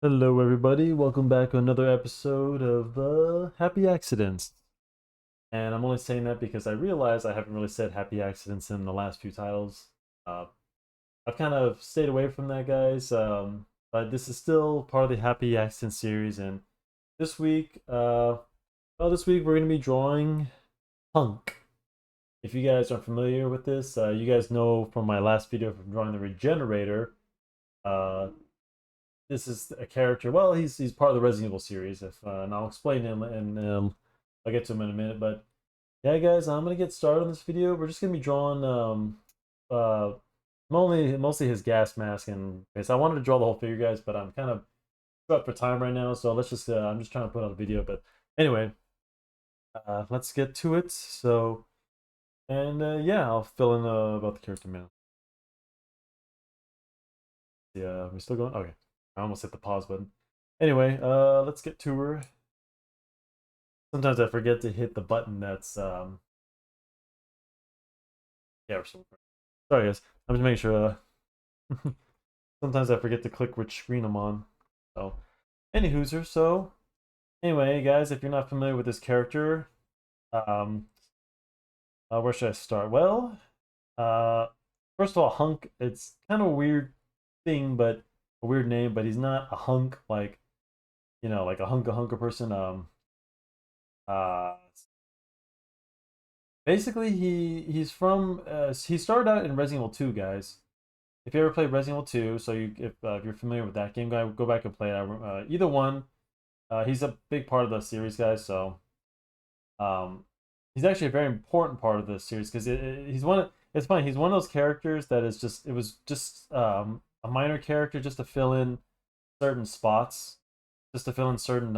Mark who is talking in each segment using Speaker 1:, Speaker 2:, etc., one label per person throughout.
Speaker 1: Hello, everybody. Welcome back to another episode of Happy Accidents. And I'm only saying that because I realize I haven't really said Happy Accidents in the last few titles. Uh, I've kind of stayed away from that, guys. But this is still part of the Happy Accidents series. And this week, this week we're going to be drawing Hunk. If you guys are familiar with this, you guys know from my last video from drawing the Regenerator. Uh, this is a character. Well, he's part of the Resident Evil series. If and I'll explain him, and I'll get to him in a minute. But yeah, guys, I'm gonna get started on this video. We're just gonna be drawing mostly his gas mask and face. I wanted to draw the whole figure, guys, but I'm kind of up for time right now, so let's just I'm just trying to put out a video. But anyway, let's get to it. So and yeah, I'll fill in about the character now. Yeah, we're still going. Okay, I almost hit the pause button. Anyway, let's get to her. Sometimes I forget to hit the button that's yeah, we're still sorry guys. I'm just making sure sometimes I forget to click which screen I'm on. So anywho's so anyway guys, if you're not familiar with this character, um where should I start? Well, uh first of all, Hunk, it's kind of a weird thing, but a weird name, but he's not a hunk like like a hunker person. Uh Basically, he's from he started out in Resident Evil 2, guys. If you ever played Resident Evil 2, so if you're familiar with that game, go back and play it. Either one. He's a big part of the series, guys. So um, he's actually a very important part of the series because he's one. It's funny. He's one of those characters that is just. It was just a minor character just to fill in certain spots, just to fill in certain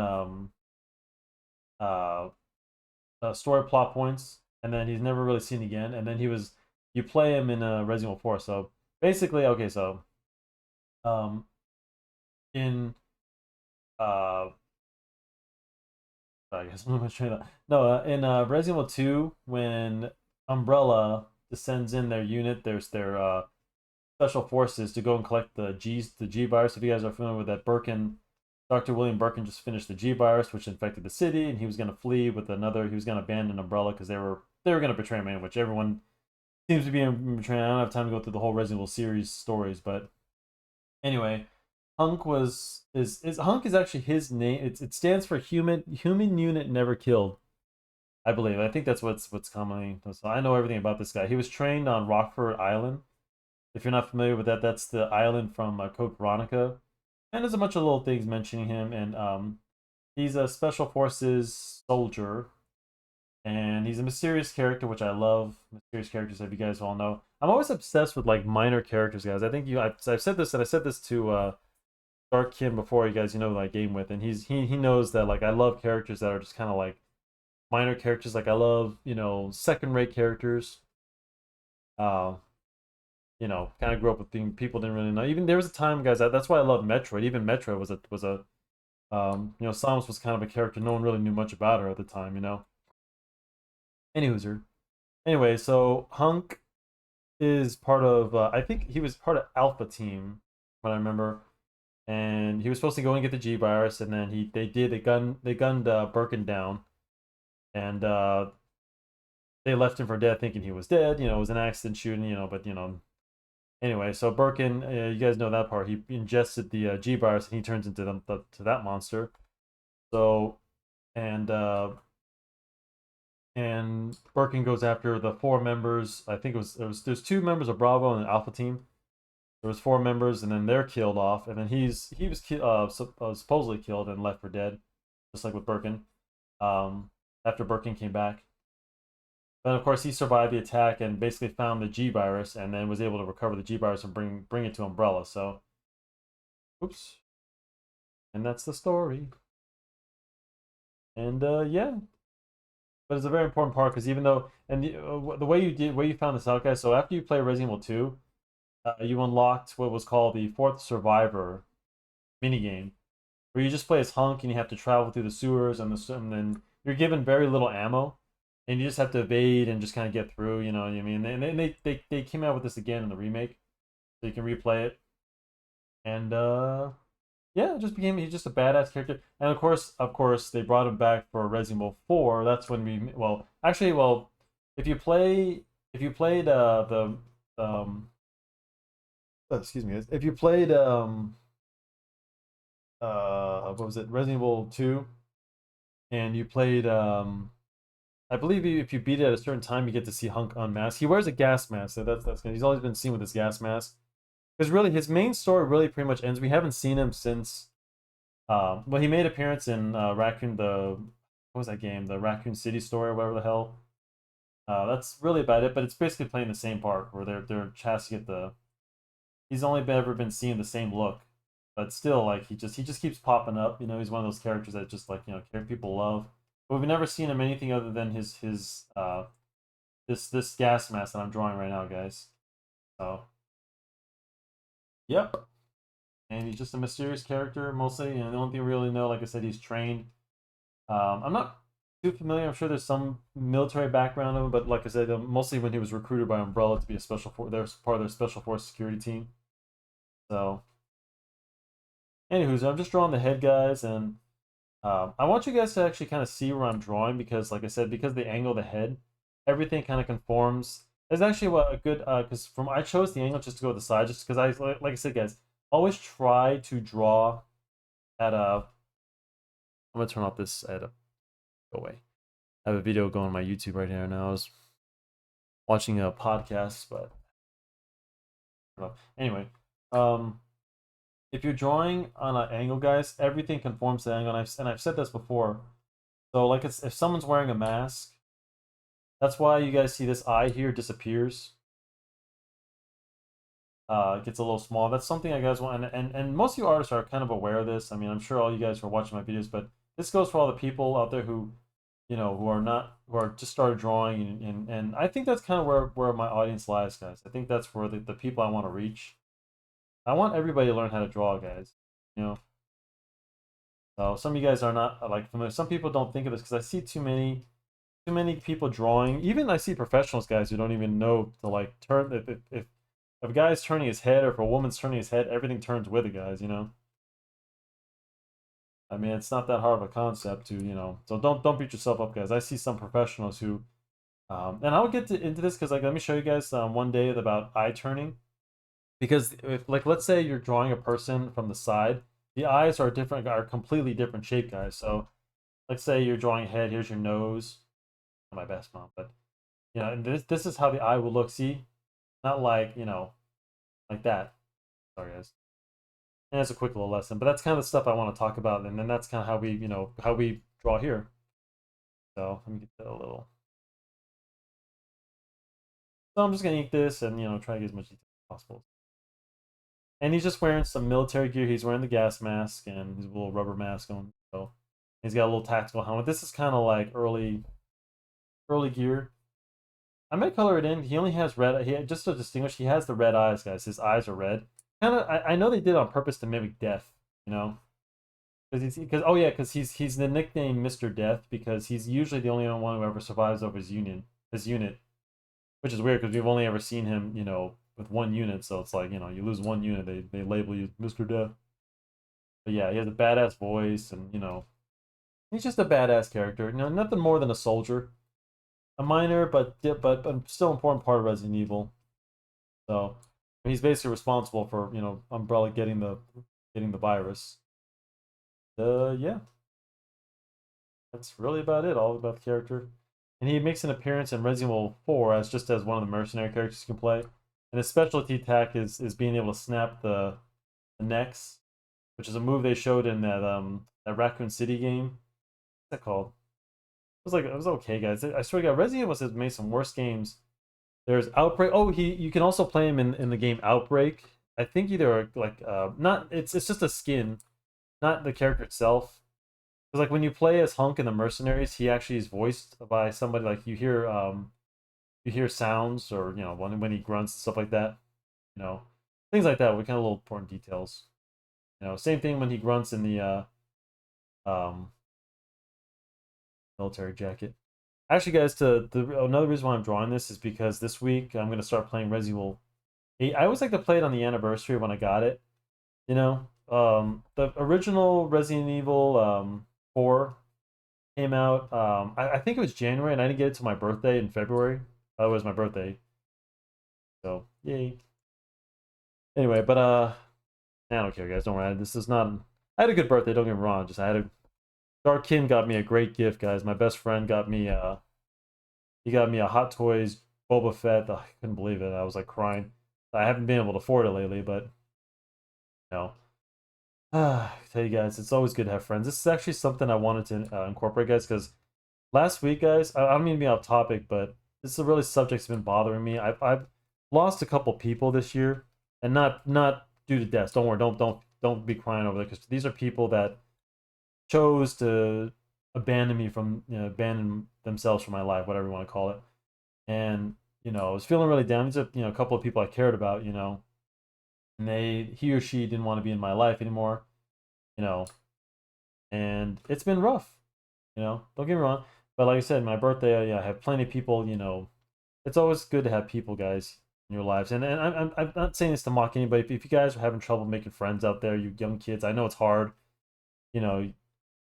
Speaker 1: uh, story plot points, and then he's never really seen again. And then you play him in Resident Evil 4. So basically, okay, so um, in uh, I guess I'm trying to no in Resident Evil 2 when Umbrella descends in their unit, there's their special forces to go and collect the G virus. If you guys are familiar with that, Birkin, Dr. William Birkin just finished the G virus, which infected the city, and he was going to flee with another. He was going to abandon Umbrella because they were going to betray him, which everyone seems to be betraying. I don't have time to go through the whole Resident Evil series stories, but anyway, Hunk is Hunk is actually his name. It stands for human unit never killed. I believe. I think that's what's commonly. So I know everything about this guy. He was trained on Rockford Island. If you're not familiar with that, that's the island from Code Veronica, and there's a bunch of little things mentioning him. And he's a special forces soldier, and he's a mysterious character, which I love. Mysterious characters, as you guys all know. I'm always obsessed with like minor characters, guys. I think I've said this, and I said this to Dark Kim before, you guys like game with, and he knows that like I love characters that are just kind of like minor characters. Like I love second rate characters. Uh, kind of grew up with people didn't really know. Even there was a time, guys. That's why I love Metroid. Even Metroid was a Samus was kind of a character no one really knew much about her at the time. Anywho's anyway, so Hunk is part of. I think he was part of Alpha Team, what I remember, and he was supposed to go and get the G virus, and then they gunned Birkin down, and they left him for dead, thinking he was dead. It was an accident shooting. But anyway, so Birkin, you guys know that part. He ingested the G virus, and he turns into to that monster. So, and Birkin goes after the four members. I think there's two members of Bravo and an Alpha Team. There was four members, and then they're killed off, and then he was supposedly killed and left for dead, just like with Birkin. After Birkin came back, but of course he survived the attack and basically found the G virus, and then was able to recover the G virus and bring it to Umbrella. So, oops, and that's the story. And yeah, but it's a very important part because even though the way you found this out, guys. So after you play Resident Evil 2, you unlocked what was called the Fourth Survivor minigame, where you just play as Hunk and you have to travel through the sewers and then you're given very little ammo, and you just have to evade and just kind of get through. You know what I mean? And they came out with this again in the remake, so you can replay it. And yeah, it just became he's just a badass character. And of course, they brought him back for Resident Evil 4. That's when we well, actually, well, if you play if you played the excuse me, if you played what was it, Resident Evil 2, and you played I believe if you beat it at a certain time, you get to see Hunk unmasked. He wears a gas mask, so that's good. He's always been seen with his gas mask. Because really, his main story really pretty much ends. We haven't seen him since. Well, he made appearance in Raccoon the what was that game? The Raccoon City story or whatever the hell. That's really about it. But it's basically playing the same part where they're chasing at the. He's only ever been seeing the same look, but still, like he just keeps popping up. You know, he's one of those characters that just like people love. But we've never seen him anything other than his this gas mask that I'm drawing right now, guys. So yep, and he's just a mysterious character mostly. And the only thing we really know, like I said, he's trained. I'm not too familiar. I'm sure there's some military background of him, but like I said, mostly when he was recruited by Umbrella to be a they're part of their special force security team. So, anywho, so I'm just drawing the head guys, and I want you guys to actually kind of see where I'm drawing because, like I said, because the angle of the head, everything kind of conforms. There's actually what a good because from I chose the angle just to go to the side, just because like I said, guys, always try to draw at a. I'm gonna turn off this at a go away. I have a video going on my YouTube right here now. I was watching a podcast, but I don't know. Anyway, if you're drawing on an angle, guys, everything conforms to the angle, and I've said this before. So like if someone's wearing a mask, that's why you guys see this eye here disappears. It gets a little small. That's something I guys want, and most of you artists are kind of aware of this. I mean, I'm sure all you guys who are watching my videos, but this goes for all the people out there who, who are just started drawing, and I think that's kind of where my audience lies, guys. I think that's where the people I want to reach. I want everybody to learn how to draw, guys. You know. So some of you guys are not like familiar. Some people don't think of this because I see too many people drawing. Even I see professionals, guys, who don't even know to like turn if a guy's turning his head or if a woman's turning his head, everything turns with it, guys. You know. I mean, it's not that hard of a concept to So don't beat yourself up, guys. I see some professionals who, and I'll get into this because like let me show you guys one day about eye turning. Because if like let's say you're drawing a person from the side, the eyes are completely different shape, guys. So let's say you're drawing a head. Here's your nose. Not my best, mom, but and this is how the eye will look. See, not like like that. Sorry, guys. And it's a quick little lesson, but that's kind of the stuff I want to talk about, and then that's kind of how we how we draw here. So let me get that a little. So I'm just gonna ink this and try to get as much detail as possible. And he's just wearing some military gear. He's wearing the gas mask and his little rubber mask on. So he's got a little tactical helmet. This is kind of like early gear. I might color it in. He only has red. Just to distinguish, he has the red eyes, guys. His eyes are red. Kind of. I know they did it on purpose to mimic death. You know, because he's the nickname Mr. Death because he's usually the only one who ever survives over his unit, which is weird because we've only ever seen him with one unit. So it's like you lose one unit, they label you Mr. Death. But yeah, he has a badass voice, and he's just a badass character. Nothing more than a soldier, a minor but still important part of Resident Evil. So he's basically responsible for Umbrella getting the virus. Yeah, that's really about it. All about the character, and he makes an appearance in Resident Evil 4 as one of the mercenary characters you can play. And his specialty attack is being able to snap the necks, which is a move they showed in that Raccoon City game. What's that called? It was okay, guys. I swear to God, Resident Evil has made some worse games. There's Outbreak. Oh, you can also play him in the game Outbreak. I think either like not it's just a skin, not the character itself. Because like when you play as Hunk in the Mercenaries, he actually is voiced by somebody. Like you hear sounds or when he grunts and stuff like that. Things like that. We kind of little important details. Same thing when he grunts in the military jacket. Actually, guys, another reason why I'm drawing this is because this week I'm gonna start playing Resident Evil 8. I always like to play it on the anniversary when I got it, The original Resident Evil 4 came out. I think it was January, and I didn't get it to my birthday in February. It was my birthday, so yay. Anyway, but I don't care, guys. Don't worry. This is not. I had a good birthday. Don't get me wrong. Just I had a Dark Kim got me a great gift, guys. My best friend got me he got me a Hot Toys Boba Fett. I couldn't believe it. I was like crying. I haven't been able to afford it lately, but you know. I tell you guys, it's always good to have friends. This is actually something I wanted to incorporate, guys, because last week, guys, I don't mean to be off topic, but this is a really subject that's been bothering me. I've lost a couple people this year, and not due to deaths. Don't worry, don't be crying over there, because these are people that chose to abandon me from, abandon themselves from my life, whatever you want to call it. And I was feeling really down. These are a couple of people I cared about, and he or she didn't want to be in my life anymore, you know, and it's been rough, Don't get me wrong, but like I said, my birthday, I have plenty of people, It's always good to have people, guys, in your lives, and I'm not saying this to mock anybody. If you guys are having trouble making friends out there, you young kids, I know it's hard, you know.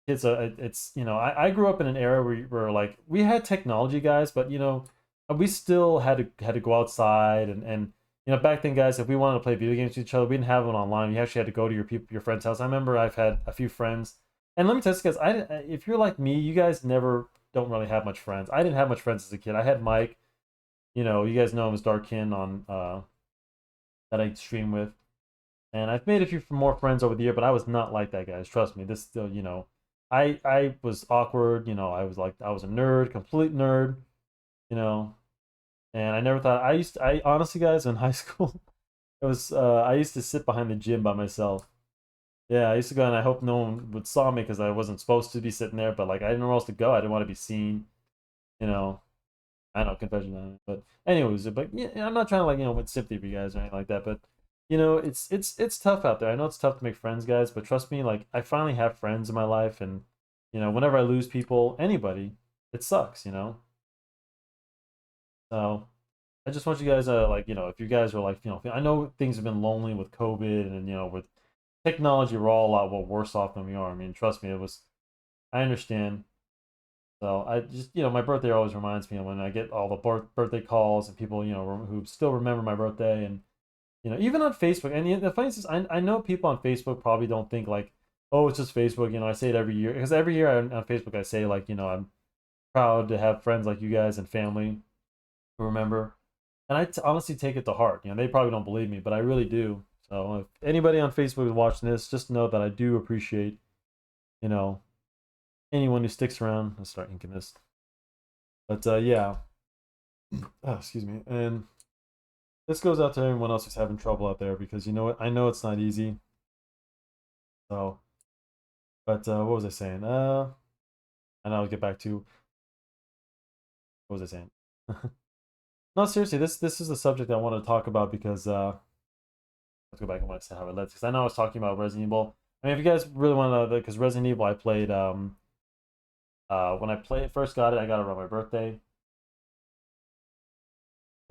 Speaker 1: It's I grew up in an era where like we had technology, guys, but we still had to go outside, and back then, guys, if we wanted to play video games with each other, we didn't have them online. You actually had to go to your friend's house. I remember I've had a few friends, and let me tell you guys, if you're like me, you guys never don't really have much friends. I didn't have much friends as a kid. I had Mike, you guys know him as Darkin on that I stream with, and I've made a few more friends over the year, but I was not like that, guys. Trust me. This still, I was awkward. I was a nerd, complete nerd. You know, and I never thought I honestly, guys, in high school, it was I used to sit behind the gym by myself. Yeah, I used to go, and I hope no one would saw me because I wasn't supposed to be sitting there, but like I didn't know where else to go. I didn't want to be seen. You know, I know, confession on it. But anyways, but yeah, I'm not trying to like with sympathy for you guys or anything like that. But it's tough out there. I know it's tough to make friends, guys. But trust me, like I finally have friends in my life, and whenever I lose people, anybody, it sucks. So I just want you guys like if you guys are like I know things have been lonely with COVID, and with technology, we're all a lot worse off than we are. I mean, trust me, it was. I understand. So I just, my birthday always reminds me of when I get all the birthday calls and people, who still remember my birthday, and even on Facebook. And the funny thing is, I know people on Facebook probably don't think like, oh, it's just Facebook. I say it every year because every year on Facebook I say like, I'm proud to have friends like you guys and family who remember. And honestly take it to heart. They probably don't believe me, but I really do. So if anybody on Facebook is watching this, just know that I do appreciate, you know, anyone who sticks around. I'll start inking this. But yeah. Oh, excuse me. And this goes out to everyone else who's having trouble out there, because you know what? I know it's not easy. So, but what was I saying? And I'll get back to what was I saying? No, seriously, this is the subject I want to talk about because let's go back and let's see how it lets. Because I know I was talking about Resident Evil. I mean, if you guys really want to know, because Resident Evil I played when I first got it, I got it around my birthday.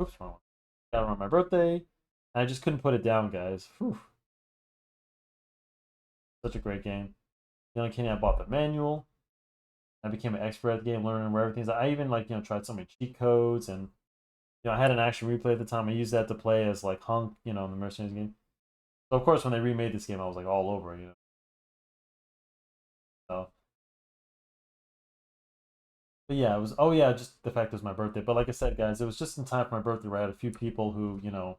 Speaker 1: Oops, wrong one. Got it around my birthday, and I just couldn't put it down, guys. Whew. Such a great game. The only game I bought the manual. I became an expert at the game, learning where everything's. I even like tried so many cheat codes, and I had an action replay at the time. I used that to play as like Hunk, in the Mercenaries game. So of course, when they remade this game, I was like all over it, So, but yeah, it was. Oh yeah, just the fact it was my birthday. But like I said, guys, it was just in time for my birthday where I had a few people who, like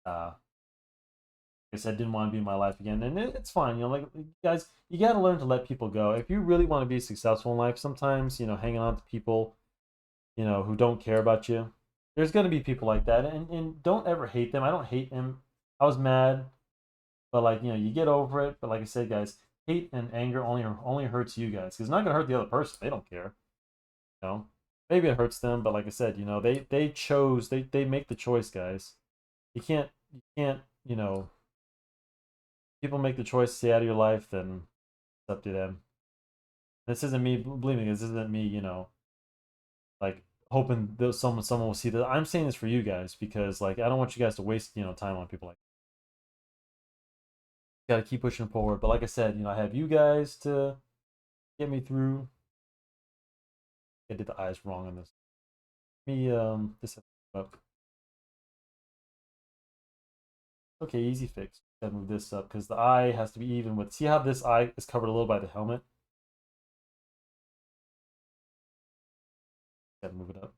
Speaker 1: I said, didn't want to be in my life again, and it's fine. Like guys, you got to learn to let people go if you really want to be successful in life. Sometimes, hanging on to people, who don't care about you. There's gonna be people like that, and don't ever hate them. I don't hate him. I was mad, but like you get over it. But like I said, guys, hate and anger only hurts you guys, because it's not gonna hurt the other person. They don't care. You know, maybe it hurts them, but like I said, they chose. They make the choice, guys. You can't. People make the choice to stay out of your life, then it's up to them. This isn't me believing. This isn't me. Like hoping that someone will see that. I'm saying this for you guys because like I don't want you guys to waste time on people like. got to keep pushing forward. But like I said, I have you guys to get me through. I did the eyes wrong on this. Me this up. Okay, easy fix. Gotta move this up because the eye has to be even with. See how this eye is covered a little by the helmet? Gotta move it up.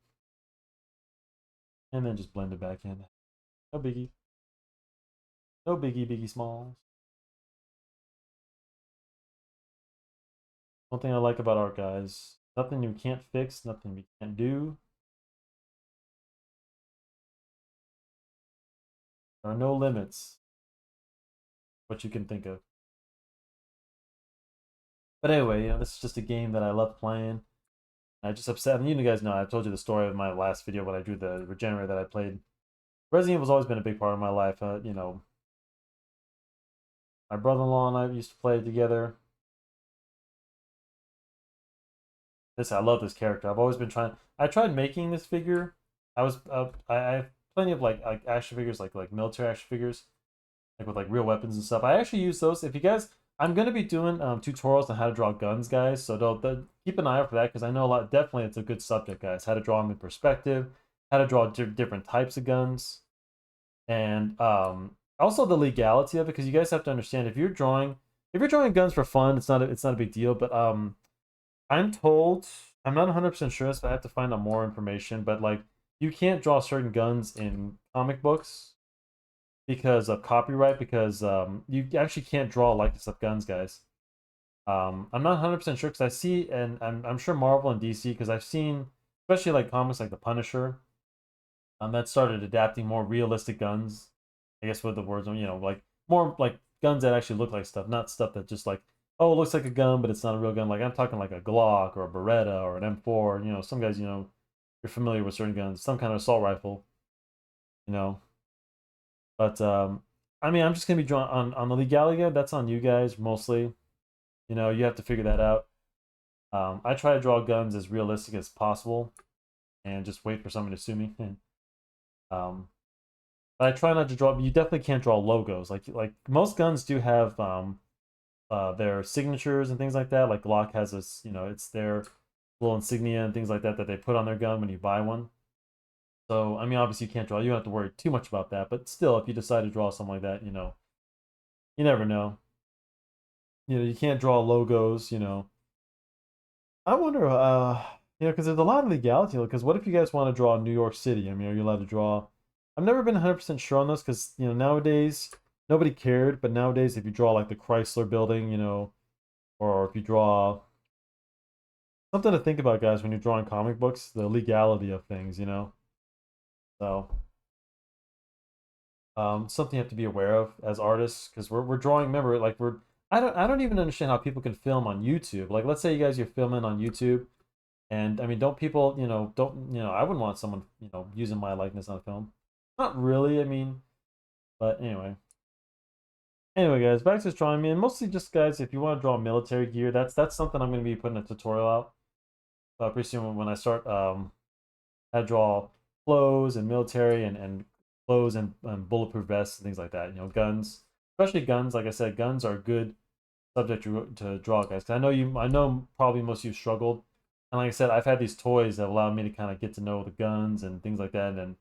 Speaker 1: And then just blend it back in. No biggie. No biggie, biggie smalls. One thing I like about art, guys. Nothing you can't fix, nothing we can't do. There are no limits. What you can think of. But anyway, this is just a game that I love playing. I just upset. And you guys know, I've told you the story of my last video when I drew the Regenerator that I played. Resident Evil's always been a big part of my life. My brother-in-law and I used to play together. I love this character. I've always been trying. I tried making this figure. I have plenty of like action figures, like military action figures, like with like real weapons and stuff. I actually use those. If you guys, I'm gonna be doing tutorials on how to draw guns, guys. So don't keep an eye out for that because I know a lot. Definitely, it's a good subject, guys. How to draw them in perspective, how to draw different types of guns, and also the legality of it because you guys have to understand if you're drawing guns for fun, it's not a big deal. But I'm told, I'm not 100% sure, so I have to find out more information, but like you can't draw certain guns in comic books because of copyright, because you actually can't draw likeness of guns, guys. I'm not 100% sure because I see, and I'm sure Marvel and DC, because I've seen, especially like comics like The Punisher, that started adapting more realistic guns, I guess with the words, like more like guns that actually look like stuff, not stuff that just like, oh, it looks like a gun, but it's not a real gun. Like I'm talking like a Glock or a Beretta or an M4. Some guys, you're familiar with certain guns, some kind of assault rifle, you know. But I mean, I'm just gonna be drawn on the legality. That's on you guys mostly. You have to figure that out. I try to draw guns as realistic as possible, and just wait for someone to sue me. um, but I try not to draw. You definitely can't draw logos. Like most guns do have their signatures and things like that. Like Glock has this, it's their little insignia and things like that that they put on their gun when you buy one. So, I mean, obviously you can't draw. You don't have to worry too much about that. But still, if you decide to draw something like that, you never know. You can't draw logos, I wonder, because there's a lot of legality. Because what if you guys want to draw New York City? I mean, are you allowed to draw? I've never been 100% sure on this because, nowadays, nobody cared. But nowadays, if you draw like the Chrysler building, or if you draw something to think about, guys, when you're drawing comic books, the legality of things, So, something you have to be aware of as artists because we're drawing. Remember, like I don't even understand how people can film on YouTube. Like, let's say you're filming on YouTube, and I mean, don't people, don't I wouldn't want someone using my likeness on film. Not really. I mean, but anyway. Anyway, guys, back to this drawing. I mean, mostly just guys, if you want to draw military gear, that's something I'm going to be putting a tutorial out pretty soon when I start how to draw clothes and military and clothes and bulletproof vests and things like that. Guns, especially guns. Like I said, guns are a good subject to draw, guys. 'Cause I know probably most of you struggled, and like I said, I've had these toys that allow me to kind of get to know the guns and things like that, and then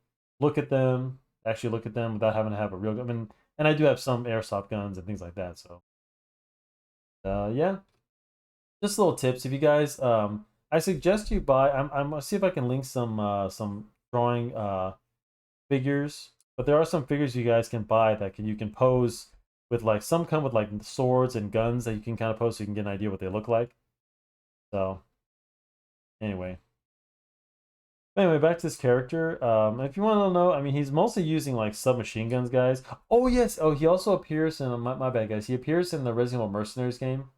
Speaker 1: actually look at them without having to have a real gun. I mean, and I do have some airsoft guns and things like that. So, yeah, just little tips. If you guys, I suggest you buy. I'm gonna see if I can link some drawing figures, but there are some figures you guys can buy that you can pose with, like some come with like swords and guns that you can kind of pose so you can get an idea what they look like. So anyway. Anyway, back to this character. If you want to know, I mean, he's mostly using like submachine guns, guys. Oh yes. Oh, he also appears in my bad, guys. He appears in the Resident Evil Mercenaries game.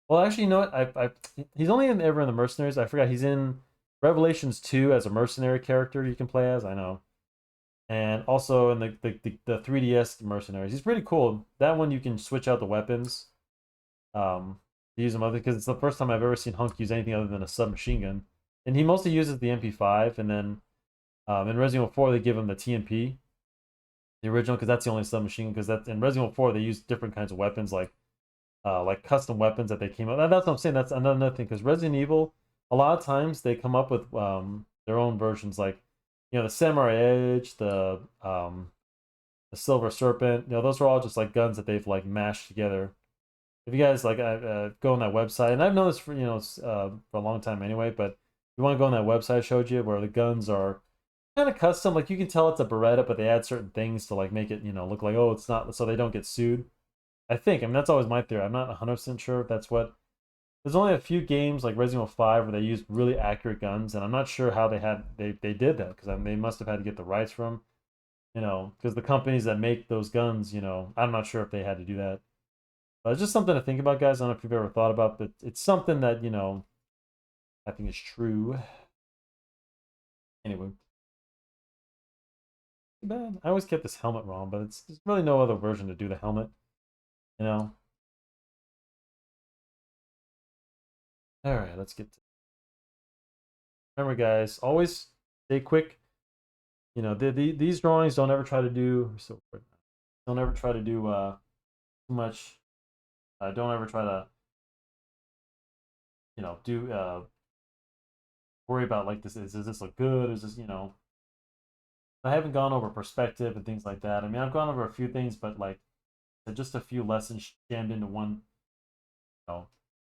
Speaker 1: Well, actually, you know what? He's only ever in the Mercenaries. I forgot he's in Revelations 2 as a mercenary character you can play as. I know, and also in the 3DS Mercenaries. He's pretty cool. That one you can switch out the weapons. Use them other because it's the first time I've ever seen Hunk use anything other than a submachine gun. And he mostly uses the MP5, and then in Resident Evil 4 they give him the TMP. the original, because that's the only submachine gun. Because that's in Resident Evil 4 they use different kinds of weapons, like custom weapons that they came up. That's what I'm saying. That's another thing. Because Resident Evil, a lot of times they come up with their own versions, like the Samurai Edge, the Silver Serpent. Those are all just like guns that they've like mashed together. If you guys like go on that website, and I've known this for for a long time anyway, but if you want to go on that website I showed you where the guns are kind of custom, like you can tell it's a Beretta, but they add certain things to like make it look like, oh, it's not, so they don't get sued. I think. I mean, that's always my theory. I'm not 100% sure if that's what. There's only a few games like Resident Evil 5 where they used really accurate guns, and I'm not sure how they did that, because they must have had to get the rights from, because the companies that make those guns, I'm not sure if they had to do that. But it's just something to think about, guys. I don't know if you've ever thought about, but it's something that I think is true. Anyway, too bad. I always get this helmet wrong, but there's really no other version to do the helmet. You know. All right, let's get. Remember, guys, always stay quick. These drawings don't ever try to do so. Don't ever try to do too much. Don't ever try to do worry about like this. Does this look good? Is this I haven't gone over perspective and things like that. I mean, I've gone over a few things, but like just a few lessons jammed into one.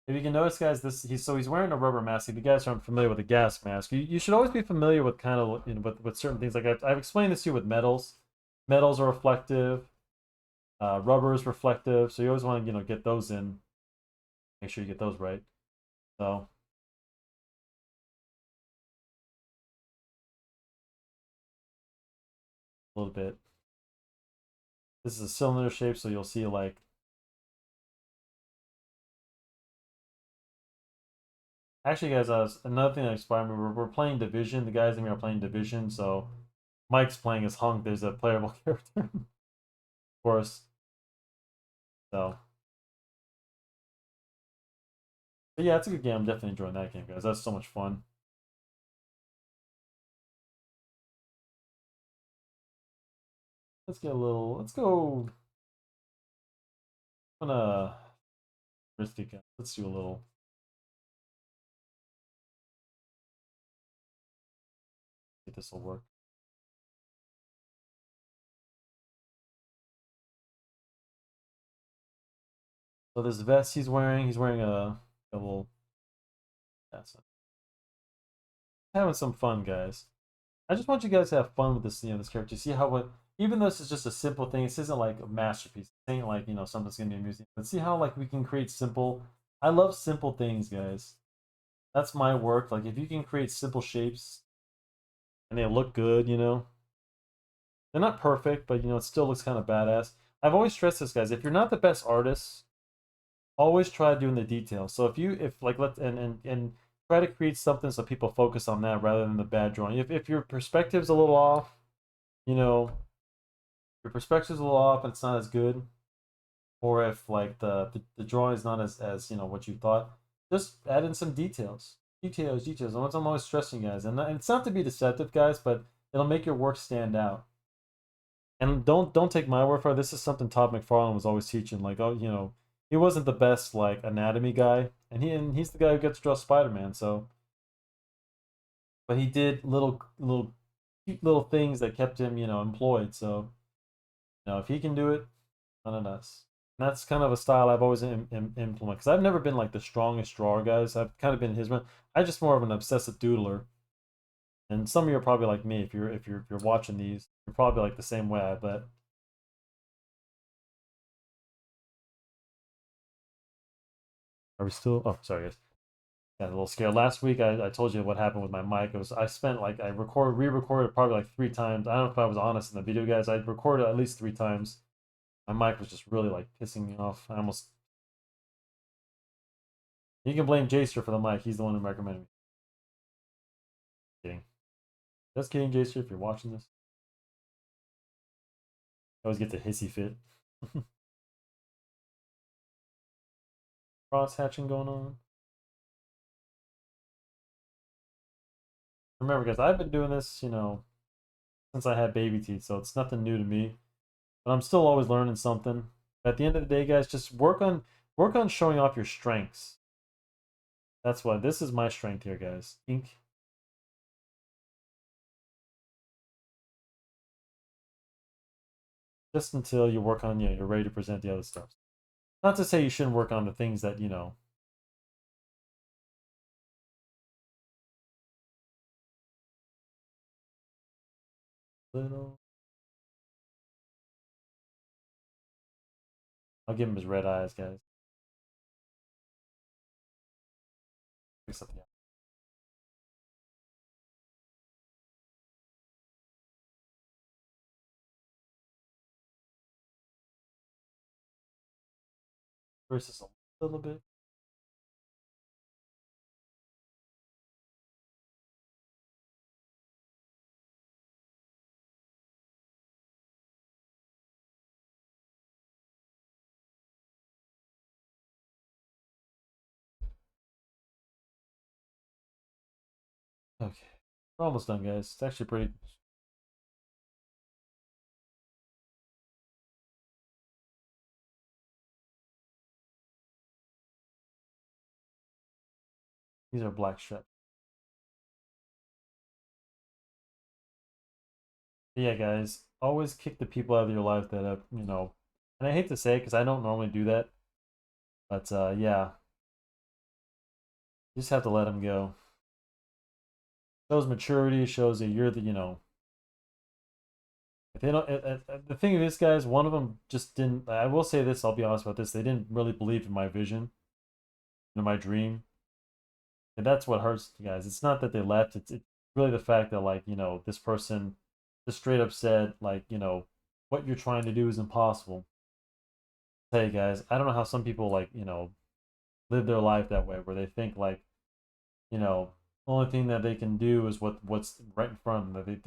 Speaker 1: If you can notice, guys, he's wearing a rubber mask. If you guys aren't familiar with a gas mask, you should always be familiar with kind of with certain things. Like I've explained this to you with metals. Metals are reflective. Rubber is reflective, so you always want to get those in. Make sure you get those right. So a little bit. This is a cylinder shape, so you'll see like. Actually, guys, another thing that inspired me. We're playing Division. The guys in me are playing Division, so Mike's playing as Hunk. There's a playable character, of course. So, but yeah, it's a good game. I'm definitely enjoying that game, guys. That's so much fun. Let's get a little. Let's go. I'm gonna risky. Let's do a little. See if this will work. So this vest he's wearing a little. That's having some fun, guys. I just want you guys to have fun with this, this character. See how even though this is just a simple thing, this isn't like a masterpiece. It ain't like something's gonna be amusing. But see how like we can create simple. I love simple things, guys. That's my work. Like if you can create simple shapes and they look good, they're not perfect, but it still looks kind of badass. I've always stressed this, guys. If you're not the best artist, always try doing the details. So if like let and try to create something so people focus on that rather than the bad drawing. If your perspective's a little off, you know, your perspective's a little off and it's not as good, or if like the drawing is not as what you thought, just add in some details. Details. And what I'm always stressing, guys, and it's not to be deceptive, guys, but it'll make your work stand out. And don't take my word for it. This is something Todd McFarlane was always teaching. Like, oh, he wasn't the best like anatomy guy, and he's the guy who gets to draw Spider-Man. So, but he did little cute little things that kept him employed. So, if he can do it, none of us. And that's kind of a style I've always implemented because I've never been like the strongest drawer, guys. I've kind of been his man. I'm just more of an obsessive doodler. And some of you are probably like me. If you're watching these, you're probably like the same way, I bet. Are we still? Oh, sorry, guys. Got a little scared. Last week, I told you what happened with my mic. It was I spent like re-recorded probably like 3 times. I don't know if I was honest in the video, guys. I recorded at least 3 times. My mic was just really like pissing me off. I almost. You can blame Jaster for the mic. He's the one who recommended me. Kidding. Just kidding, Jaster. If you're watching this, I always get the hissy fit. Cross hatching going on. Remember, guys, I've been doing this, since I had baby teeth, so it's nothing new to me. but I'm still always learning something. At the end of the day, guys, just work on showing off your strengths. That's why this is my strength here, guys. Ink. Just until you work on, you're ready to present the other stuff. Not to say you shouldn't work on the things that, little. I'll give him his red eyes, guys. Fix up the versus a little bit. Okay. We're almost done, guys. It's actually pretty. These are black strips. But yeah, guys, always kick the people out of your life that have, and I hate to say it because I don't normally do that, but yeah, you just have to let them go. Shows maturity, shows that you're if they don't, the thing is, guys, one of them just didn't, I will say this, I'll be honest about this, they didn't really believe in my vision, in my dream, and that's what hurts, guys. It's not that they left, it's really the fact that, like, this person just straight up said, like, what you're trying to do is impossible. Hey, guys, I don't know how some people, like, live their life that way, where they think, like, only thing that they can do is what's right in front of them.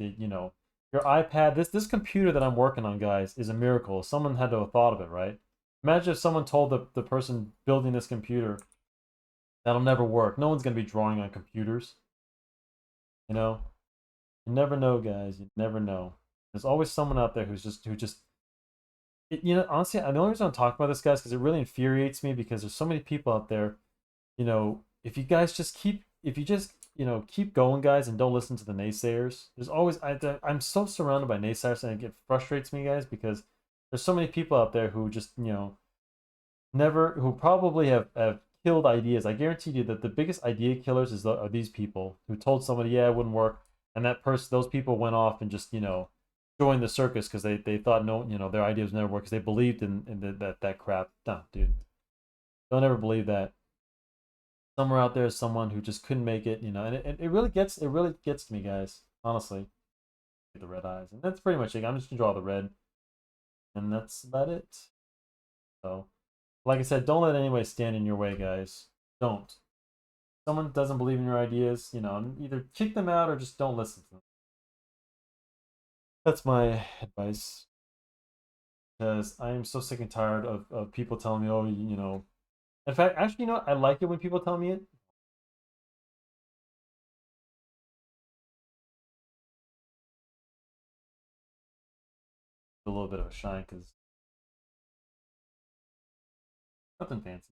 Speaker 1: Your iPad, this computer that I'm working on, guys, is a miracle. Someone had to have thought of it, right? Imagine if someone told the person building this computer that'll never work. No one's gonna be drawing on computers, you know. You never know, guys. You never know. There's always someone out there who just honestly, the only reason I'm talking about this, guys, because it really infuriates me because there's so many people out there. If you guys just if you just keep going, guys, and don't listen to the naysayers. There's always I'm so surrounded by naysayers, and it frustrates me, guys, because there's so many people out there who just never who probably have killed ideas. I guarantee you that the biggest idea killers are these people who told somebody, yeah, it wouldn't work, and those people went off and just joined the circus because they thought no, their ideas never work because they believed in that crap. No, dude, don't ever believe that. Somewhere out there is someone who just couldn't make it, and it really gets to me, guys. Honestly, the red eyes, and that's pretty much it. I'm just gonna draw the red, and that's about it. So, like I said, don't let anybody stand in your way, guys. Don't. Someone doesn't believe in your ideas, either kick them out or just don't listen to them. That's my advice. Because I am so sick and tired of people telling me, oh, In fact, actually, I like it when people tell me it. A little bit of a shine, because nothing fancy.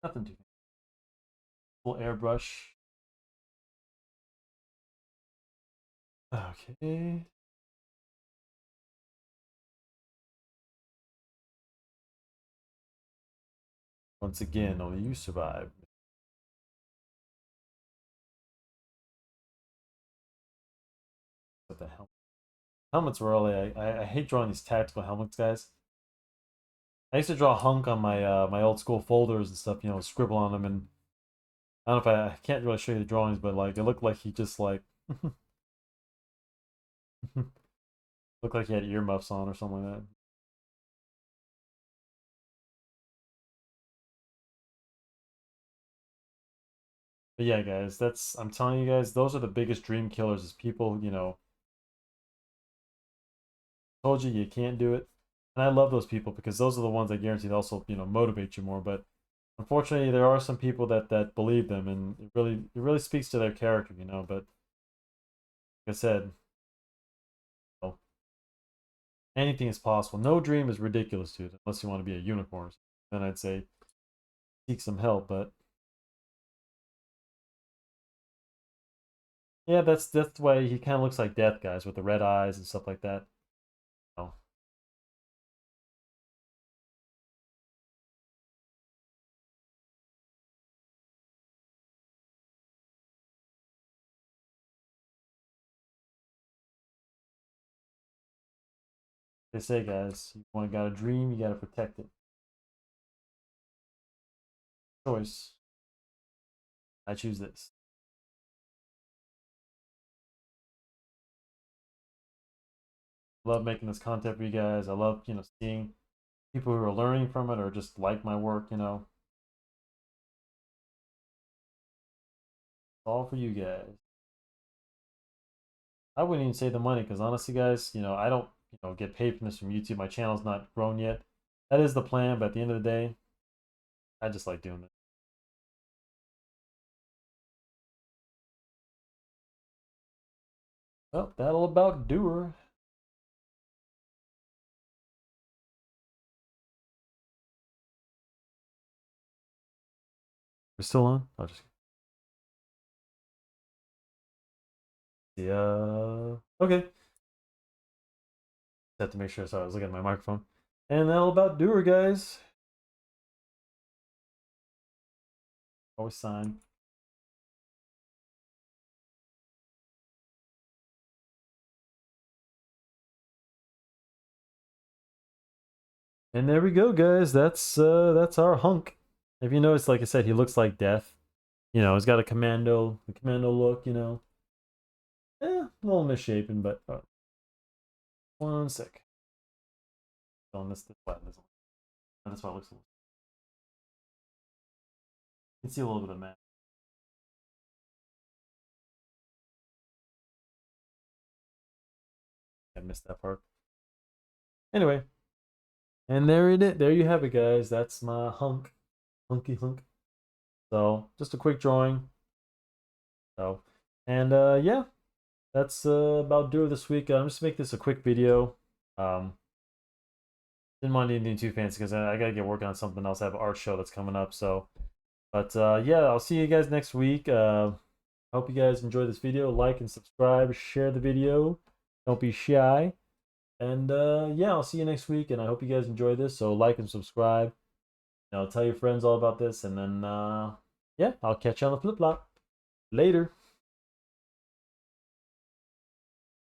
Speaker 1: Nothing too fancy. Little airbrush. Okay. Once again, only you survive. What the hell? Helmets were really. I hate drawing these tactical helmets, guys. I used to draw Hunk on my old school folders and stuff. Scribble on them, and I don't know if I can't really show you the drawings, but like it looked like he just like looked like he had earmuffs on or something like that. But yeah, guys, I'm telling you guys, those are the biggest dream killers. Is people told you can't do it. And I love those people because those are the ones that guarantee they also, motivate you more. But unfortunately, there are some people that believe them, and it really speaks to their character, But like I said, well, anything is possible. No dream is ridiculous, dude, unless you want to be a unicorn. Then I'd say seek some help. But yeah, that's why he kind of looks like Death, guys, with the red eyes and stuff like that. Oh, they say, guys, you want got a dream, you got to protect it. Choice. I choose this. I love making this content for you guys. I love, seeing people who are learning from it or just like my work. It's all for you guys. I wouldn't even say the money because honestly, guys, I don't, get paid from this from YouTube. My channel's not grown yet. That is the plan, but at the end of the day, I just like doing it. Well, that'll about do her. We're still on? I'll just yeah. Okay. Have to make sure. So I was looking at my microphone. And that'll about do her, guys. Always sign. And there we go, guys. That's our hunk. If you notice, like I said, he looks like Death. He's got a commando look. A little misshapen, but one sec. On this button, that's why it looks a little. You can see a little bit of matte. I missed that part. Anyway, and there you have it, guys. That's my hunk, hunky hunk. So just a quick drawing. So, and yeah, that's about do it this week. I'm just make this a quick video. Didn't want anything too fancy because I gotta get working on something else. I have an art show that's coming up. So, but yeah, I'll see you guys next week. Hope you guys enjoy this video. Like and subscribe. Share the video. Don't be shy. And yeah, I'll see you next week. And I hope you guys enjoy this. So like and subscribe. Tell your friends all about this. And then yeah, I'll catch you on the flip flop. Later.